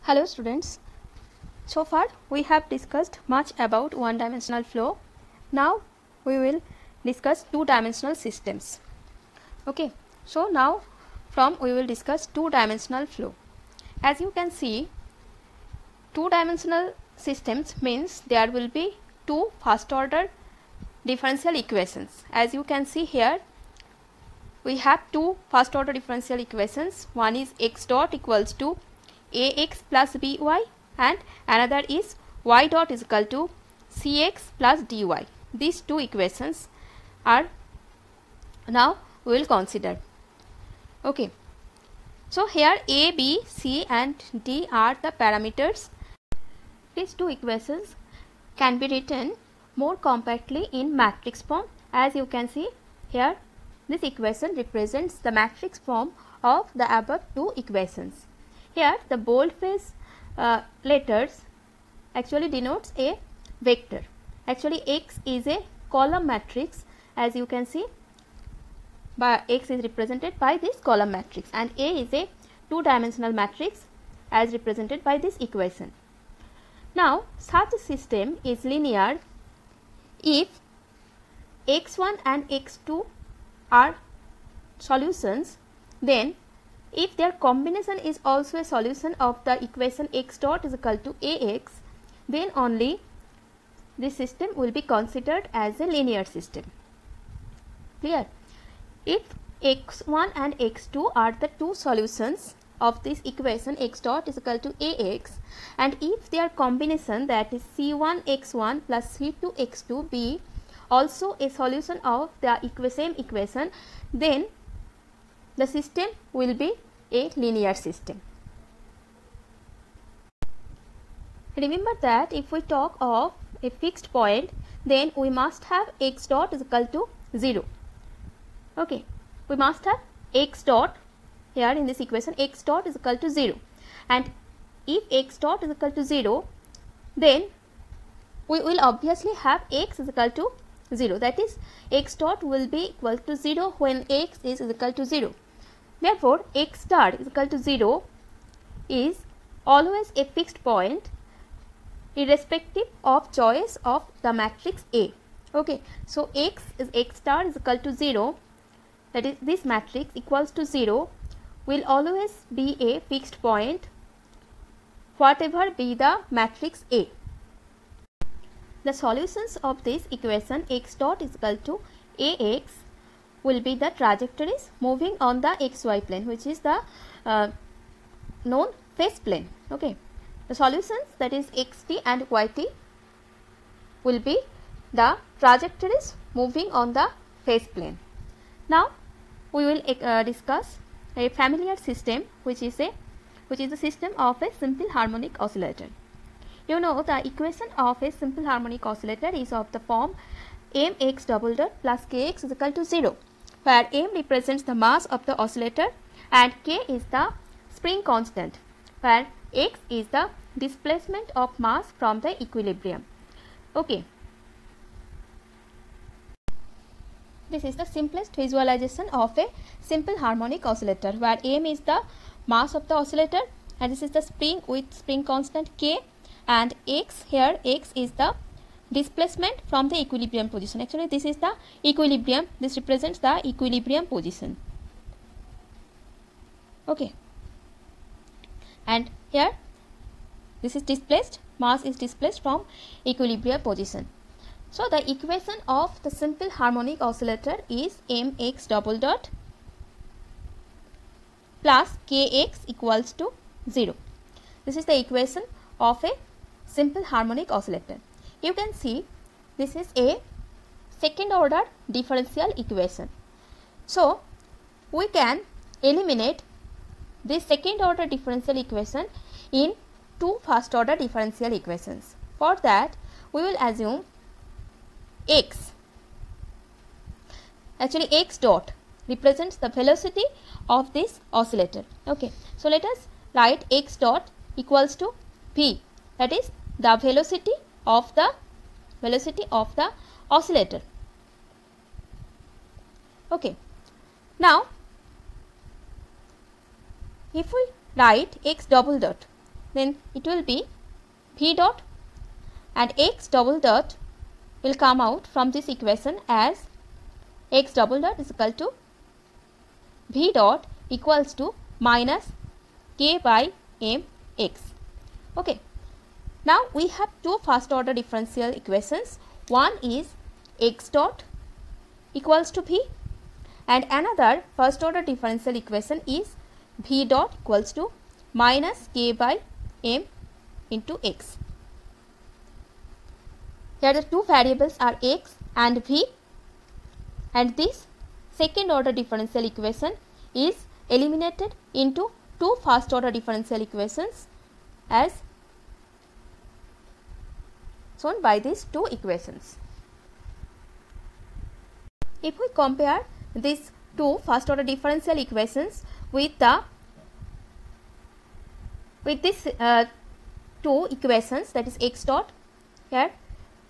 Hello students, so far we have discussed much about one-dimensional flow. Now we will discuss two-dimensional systems. Okay, so now we will discuss two-dimensional flow. As you can see, two-dimensional systems means there will be two first-order differential equations. As you can see here, we have two first-order differential equations. One is x dot equals to ax plus by and another is y dot is equal to cx plus dy. These two equations are now we will consider. Okay, so here a, b, c and d are the parameters. These two equations can be written more compactly in matrix form. As you can see here, this equation represents the matrix form of the above two equations. Here the boldface letters actually denotes a vector. Actually X is a column matrix, as you can see, by X is represented by this column matrix, and A is a two-dimensional matrix as represented by this equation. Now such a system is linear if x1 and x2 are solutions, then if their combination is also a solution of the equation x dot is equal to ax, then only this system will be considered as a linear system. Clear? If x1 and x2 are the two solutions of this equation x dot is equal to ax, and if their combination, that is c1 x1 plus c2 x2 be also a solution of the same equation, then the system will be a linear system. Remember that if we talk of a fixed point, then we must have x dot is equal to 0. Okay, we must have x dot here in this equation, x dot is equal to 0, and if x dot is equal to 0, then we will obviously have x is equal to 0, that is x dot will be equal to 0 when x is equal to 0. Therefore, x star is equal to 0 is always a fixed point irrespective of choice of the matrix A. Okay, so x star is equal to 0, that is this matrix equals to 0 will always be a fixed point whatever be the matrix A. The solutions of this equation x dot is equal to ax will be the trajectories moving on the xy plane, which is the known phase plane. Okay, the solutions, that is xt and yt, will be the trajectories moving on the phase plane. Now we will discuss a familiar system, which is the system of a simple harmonic oscillator. You know, the equation of a simple harmonic oscillator is of the form mx double dot plus kx is equal to 0, where m represents the mass of the oscillator and k is the spring constant, where x is the displacement of mass from the equilibrium. Okay, this is the simplest visualization of a simple harmonic oscillator, where m is the mass of the oscillator and this is the spring with spring constant k, and x, here x is the displacement from the equilibrium position. Actually this is the equilibrium, this represents the equilibrium position. Okay, and here this is displaced, mass is displaced from equilibrium position. So the equation of the simple harmonic oscillator is mx double dot plus kx equals to 0. This is the equation of a simple harmonic oscillator. You can see this is a second order differential equation. So we can eliminate this second order differential equation in two first order differential equations. For that we will assume x, actually x dot represents the velocity of this oscillator. Okay, so let us write x dot equals to v, that is the velocity of the oscillator. Okay, now if we write x double dot, then it will be v dot, and x double dot will come out from this equation as x double dot is equal to v dot equals to minus k by m x. Okay. Now we have two first order differential equations. One is x dot equals to v, and another first order differential equation is v dot equals to minus k by m into x. Here the two variables are x and v, and this second order differential equation is eliminated into two first order differential equations as shown by these two equations. If we compare these two first order differential equations with these two equations, that is x dot, here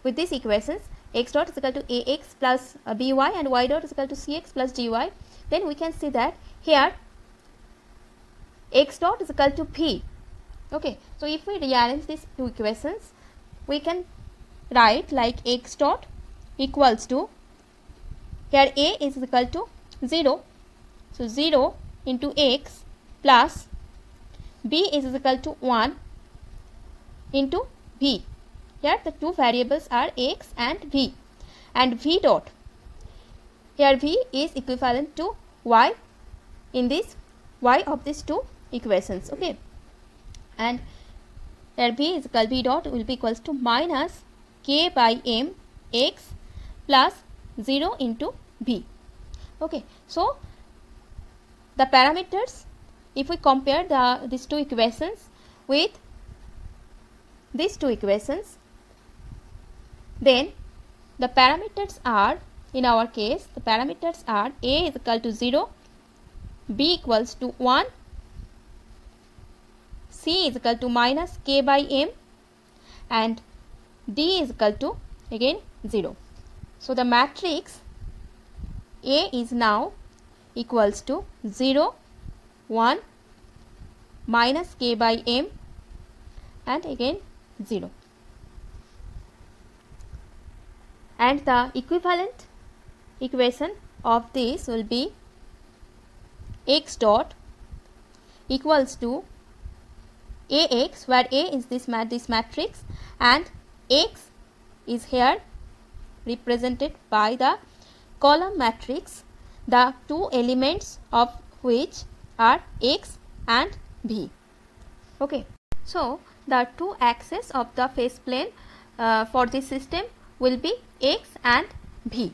with these equations x dot is equal to ax plus by and y dot is equal to cx plus dy, then we can see that here x dot is equal to v. Okay, so if we rearrange these two equations, we can write like x dot equals to, here a is equal to 0, so 0 into x plus b is equal to 1 into v. Here the two variables are x and v dot, here v is equivalent to y in this y of these two equations. Okay, and here v dot will be equals to minus k by m x plus 0 into v. Okay, so the parameters, if we compare these two equations with these two equations, then the parameters are, in our case, the parameters are a is equal to 0, b equals to 1, c is equal to minus k by m, and d is equal to again 0. So the matrix A is now equals to 0, 1, minus k by m, and again 0. And the equivalent equation of this will be x dot equals to ax, where a is this matrix and x is here represented by the column matrix, the two elements of which are x and v. Okay, so the two axes of the phase plane for this system will be x and v.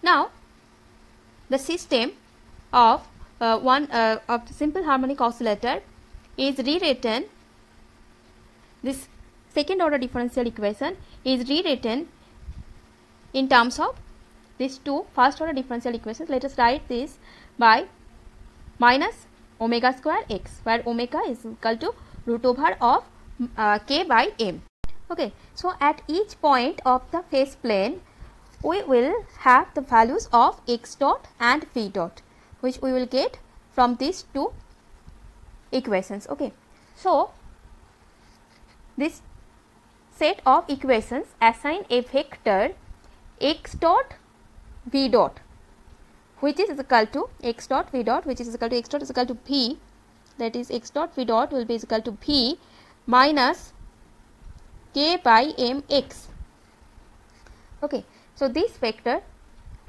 Now the system of of the simple harmonic oscillator is rewritten, this second order differential equation is rewritten in terms of these two first order differential equations. Let us write this by minus omega square x, where omega is equal to root over of k by m. Okay, so at each point of the phase plane we will have the values of x dot and v dot, which we will get from these two equations. Okay, so this set of equations assign a vector x dot v dot, which is equal to x dot v dot, which is equal to x dot is equal to v, that is x dot v dot will be equal to v minus k by m x. Okay, so this vector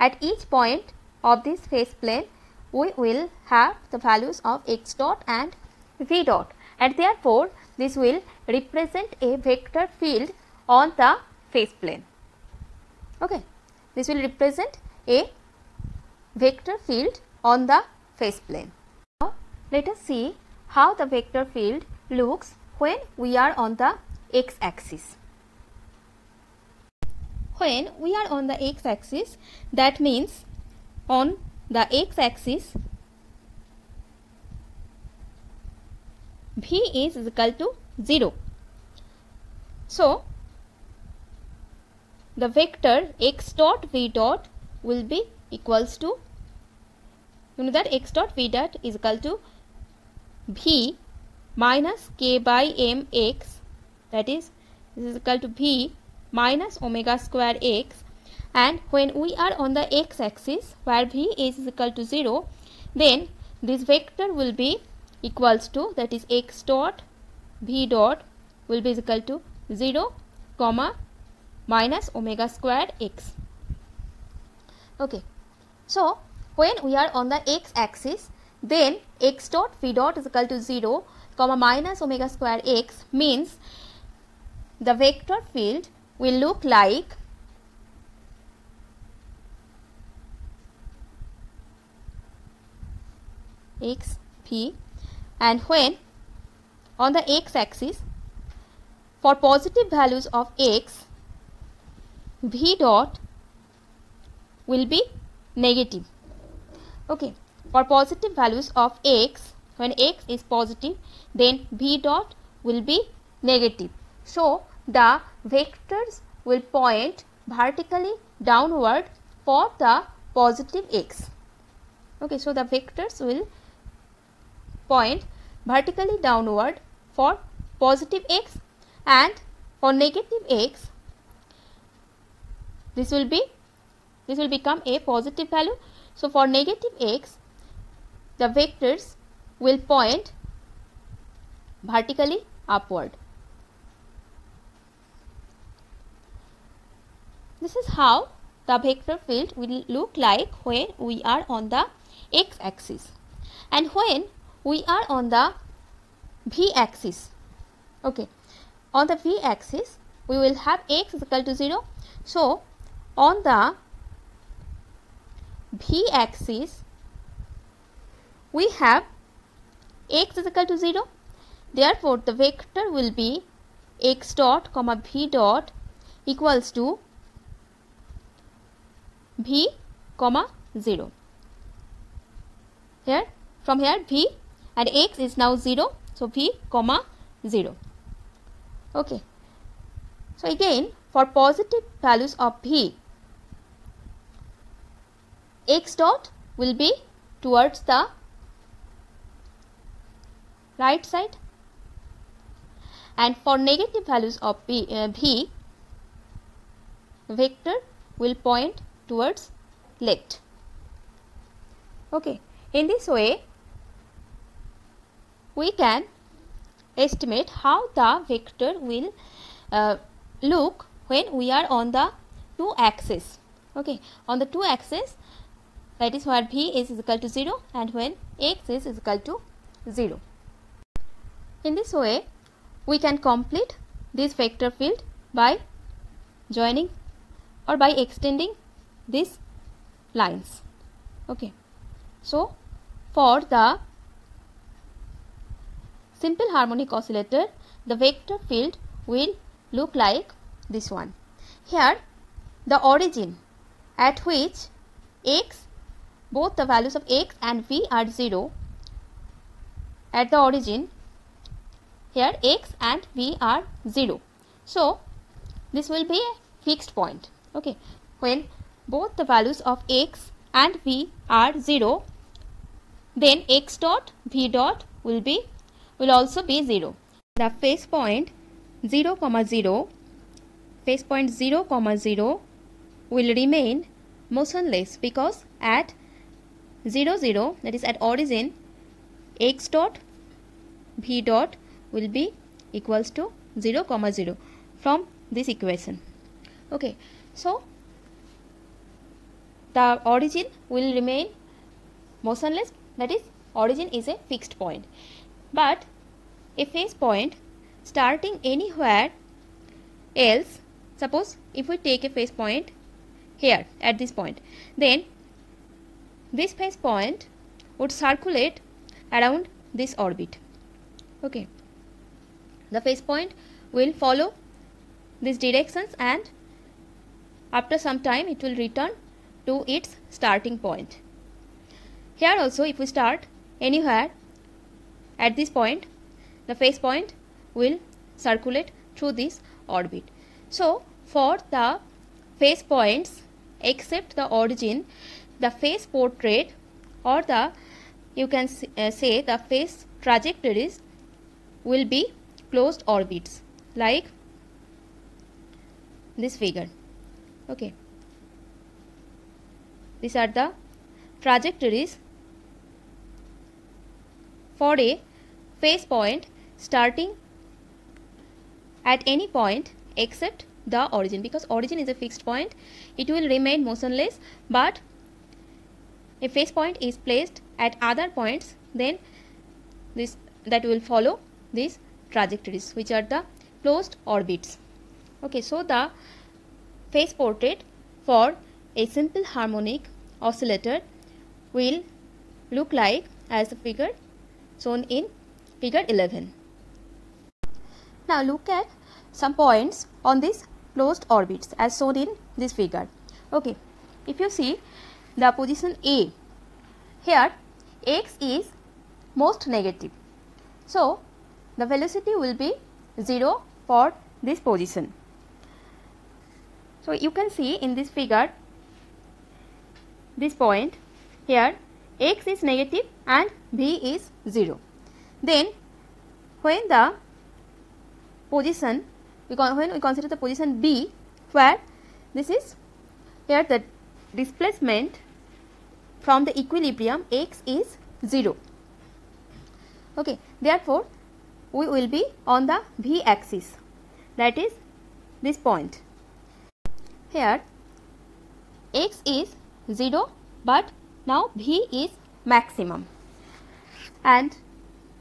at each point of this phase plane we will have the values of x dot and v dot, and therefore this will represent a vector field on the phase plane. Okay, this will represent a vector field on the phase plane. Now let us see how the vector field looks when we are on the x axis. When we are on the x axis, that means on the x axis v is equal to 0. So the vector x dot v dot will be equals to, you know that x dot v dot is equal to v minus k by m x, that is this is equal to v minus omega square x, and when we are on the x axis where v is equal to 0, then this vector will be equals to, that is x dot v dot will be equal to 0 comma minus omega square x. Okay, so when we are on the x axis, then x dot v dot is equal to 0 comma minus omega square x means the vector field will look like x v, and when on the x axis for positive values of x, v dot will be negative. Okay, for positive values of x, when x is positive, then v dot will be negative. So the vectors will point vertically downward for the positive x. Okay, so the vectors will point vertically downward for positive x, and for negative x this will become a positive value. So for negative x, the vectors will point vertically upward. This is how the vector field will look like when we are on the x axis, and when we are on the v axis. Okay, on the v axis we will have x is equal to 0. So on the v axis we have x is equal to 0. Therefore the vector will be x dot comma v dot equals to v comma 0. Here, from here v and x is now 0, so v comma 0. Okay, so again for positive values of v, x dot will be towards the right side, and for negative values of v, vector will point towards left. Okay, in this way we can estimate how the vector will look when we are on the two axes. Okay, on the two axes, that is where v is equal to 0 and when x is equal to 0. In this way we can complete this vector field by joining or by extending these lines. Okay, so for the simple harmonic oscillator, the vector field will look like this one. Here the origin at which x, both the values of x and v are 0, at the origin here x and v are 0. So this will be a fixed point. Okay, when both the values of x and v are 0, then x dot v dot will also be 0. The phase point 0, 0, phase point 0, 0 will remain motionless because at 0, 0, that is at origin, x dot v dot will be equals to 0, 0 from this equation. Okay, so the origin will remain motionless, that is origin is a fixed point. But a phase point starting anywhere else, suppose if we take a phase point here at this point, then this phase point would circulate around this orbit. Okay, the phase point will follow these directions and after some time it will return to its starting point. Here also if we start anywhere at this point, the phase point will circulate through this orbit. So for the phase points except the origin, the phase portrait or the you can say the phase trajectories will be closed orbits like this figure. Okay, these are the trajectories for a phase point starting at any point except the origin. Because origin is a fixed point, it will remain motionless, but a phase point is placed at other points, then that will follow these trajectories, which are the closed orbits. Okay, so the phase portrait for a simple harmonic oscillator will look like as the figure shown in figure 11. Now look at some points on these closed orbits as shown in this figure. Okay, if you see the position A, here x is most negative, so the velocity will be 0 for this position. So you can see in this figure, this point here x is negative and v is 0. Then when the position, when we consider the position B, where this is, here the displacement from the equilibrium x is 0. Okay, therefore we will be on the v axis, that is this point. Here x is 0, but now v is maximum. And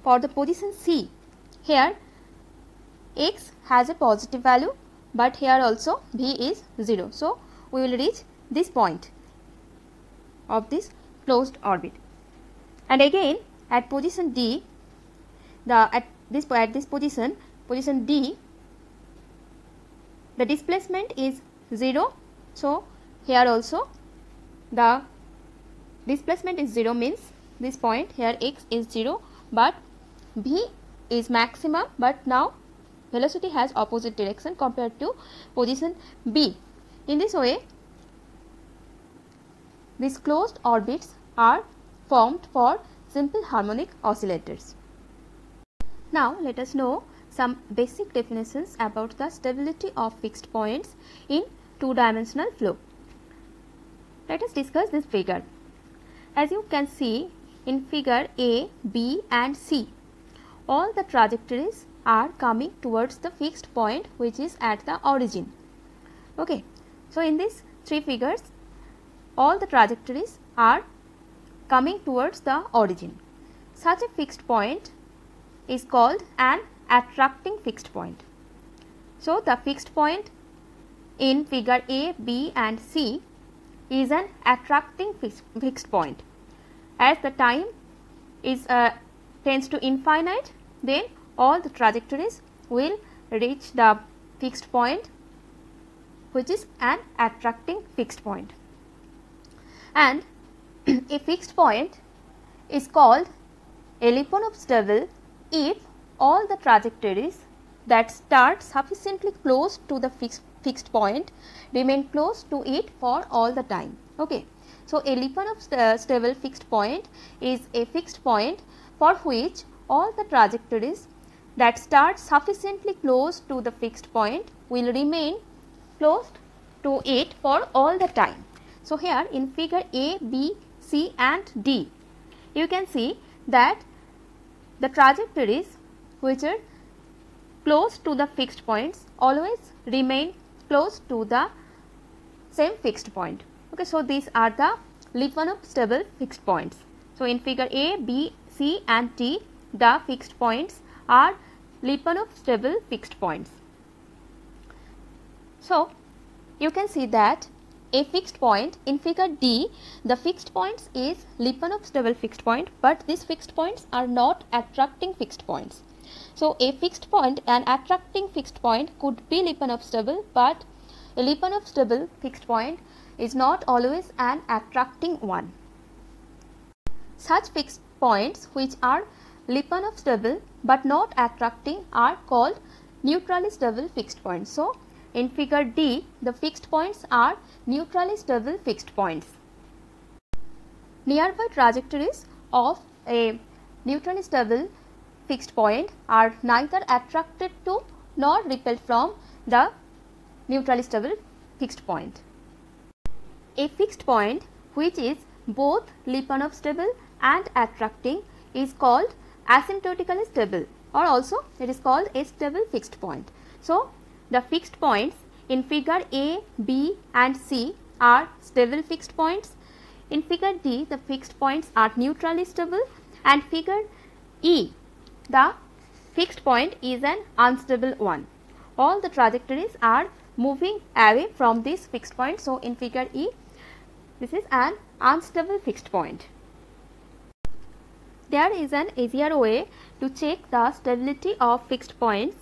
for the position C, here x has a positive value, but here also v is 0. So we will reach this point of this closed orbit. And again at position D, at this position D, the displacement is 0. So here also the displacement is 0, means this point here x is 0, but v is maximum, but now velocity has opposite direction compared to position B. In this way, these closed orbits are formed for simple harmonic oscillators. Now let us know some basic definitions about the stability of fixed points in two-dimensional flow. Let us discuss this figure. As you can see in figure A, B and C, all the trajectories are coming towards the fixed point which is at the origin. Okay, so in these three figures, all the trajectories are coming towards the origin. Such a fixed point is called an attracting fixed point. So the fixed point in figure A, B and C is an attracting fixed point. As the time is tends to infinite, then all the trajectories will reach the fixed point which is an attracting fixed point. And a fixed point is called a Lyapunov stable if all the trajectories that start sufficiently close to the fixed point remain close to it for all the time. Okay, so a Lyapunov stable fixed point is a fixed point for which all the trajectories that start sufficiently close to the fixed point will remain close to it for all the time. So here in figure A, B, C and D, you can see that the trajectories which are close to the fixed points always remain close to the same fixed point. Okay, so these are the Lyapunov stable fixed points. So in figure A, B, C and D, the fixed points are Lyapunov stable fixed points. So you can see that a fixed point in figure D, the fixed points is Lyapunov stable fixed point, but these fixed points are not attracting fixed points. So a fixed point, an attracting fixed point could be Lyapunov stable, but a Lyapunov stable fixed point is not always an attracting one. Such fixed points which are Lyapunov stable but not attracting are called neutrally stable fixed points. So in figure D, the fixed points are neutrally stable fixed points. Nearby trajectories of a neutrally stable fixed point are neither attracted to nor repelled from the neutrally stable fixed point. A fixed point which is both Lyapunov stable and attracting is called asymptotically stable, or also it is called a stable fixed point. So, the fixed points in figure A, B and C are stable fixed points. In figure D, the fixed points are neutrally stable, and figure E, the fixed point is an unstable one. All the trajectories are moving away from this fixed point. So, in figure E, this is an unstable fixed point. There is an easier way to check the stability of fixed points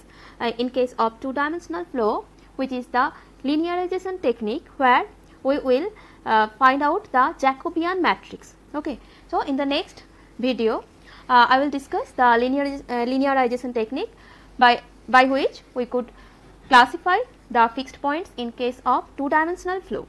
in case of two-dimensional flow, which is the linearization technique, where we will find out the Jacobian matrix. Okay. So, in the next video, I will discuss the linearization technique by which we could classify the fixed points in case of two-dimensional flow.